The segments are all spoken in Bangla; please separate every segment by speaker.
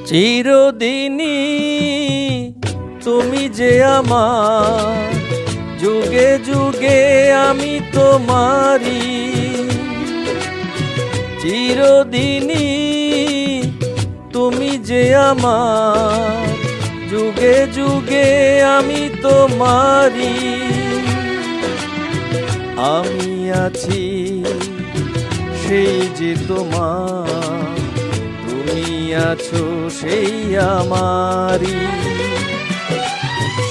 Speaker 1: চিরদিনই তুমি যে আমার, যুগে যুগে আমি তোমারি। চিরদিনই তুমি যে আমার, যুগে যুগে আমি তোমারি। আমি আছি সেই যে তোমার, তুমি আছো সেই আমারি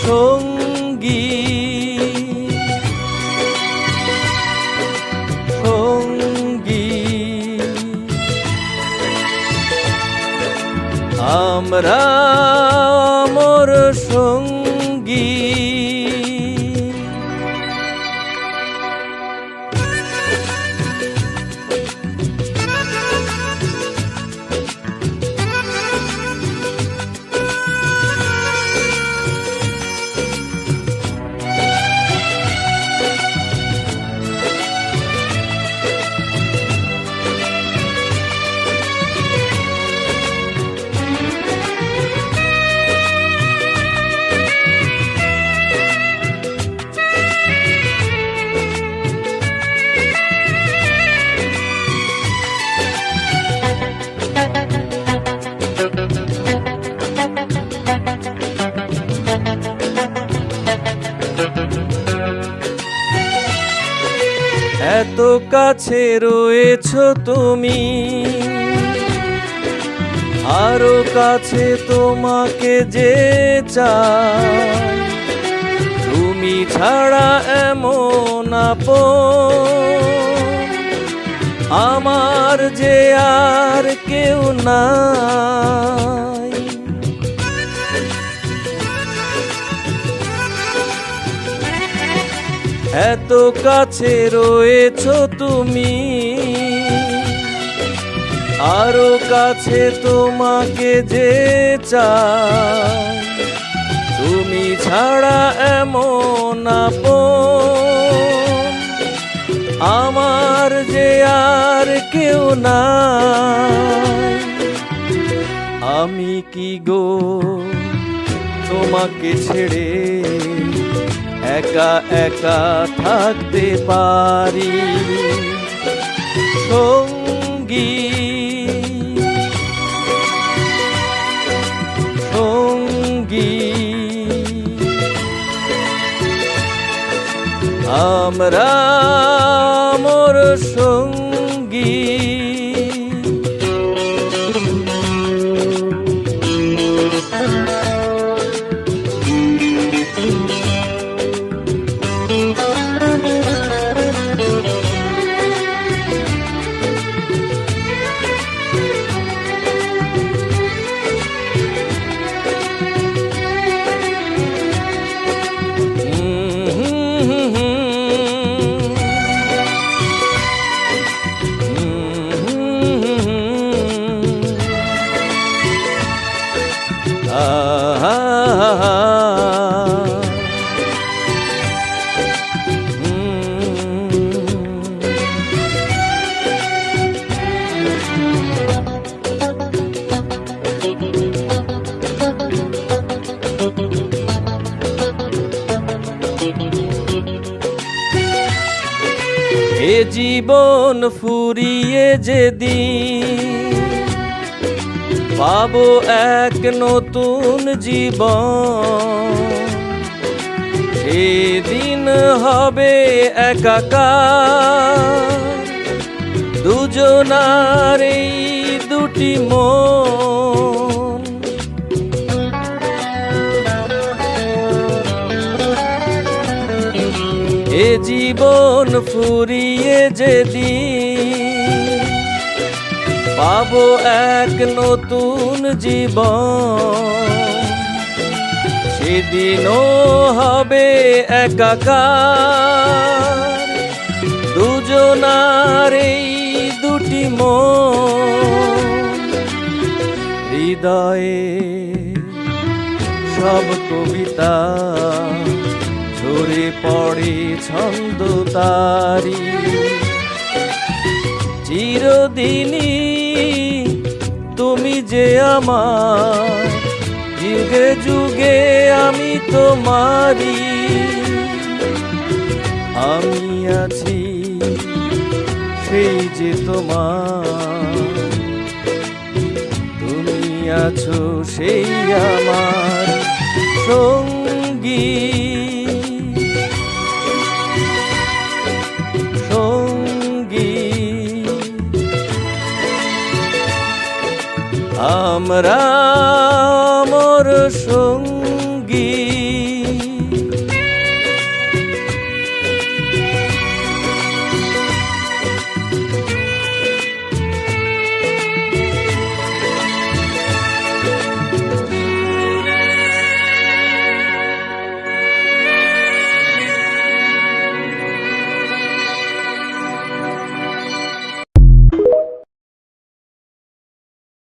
Speaker 1: সঙ্গী। সঙ্গী আমরা মোর সঙ্গী। এত কাছে রয়েছো তুমি, আরো কাছে তোমাকে যে চাই। তুমি ছাড়া এমন আপন আমার যে আর কেউ নাই। এত কাছে রয়েছো তুমি, আরো কাছে তোমাকে যে চাই। তুমি ছাড়া এমন আপন আমার যে আর কেউ নাই। আমি কি গো তোমাকে ছেড়ে একা একা থাকতে পারি সঙ্গী। সঙ্গী আমরা মোর সঙ্গী। এ জীবন ফুরিয়ে যেদিন পাবো এক নতুন জীবন, সেদিন হবে একাকার দুজনার এই দুটি মন। এ জীবন ফুরিয়ে যেদিন পাবো এক নতুন জীবন, সেদিনও হবে একাকার দুজনার এই দুটি মন। হৃদয়ে সব কবিতা ঝরে পড়ে ছন্দ তারি। চিরদিনই তুমি যে আমার, যুগে যুগে আমি তোমারি। আমি আছি সেই যে তোমার, তুমি আছো সেই আমার সঙ্গী। সঙ্গী আমরা অমর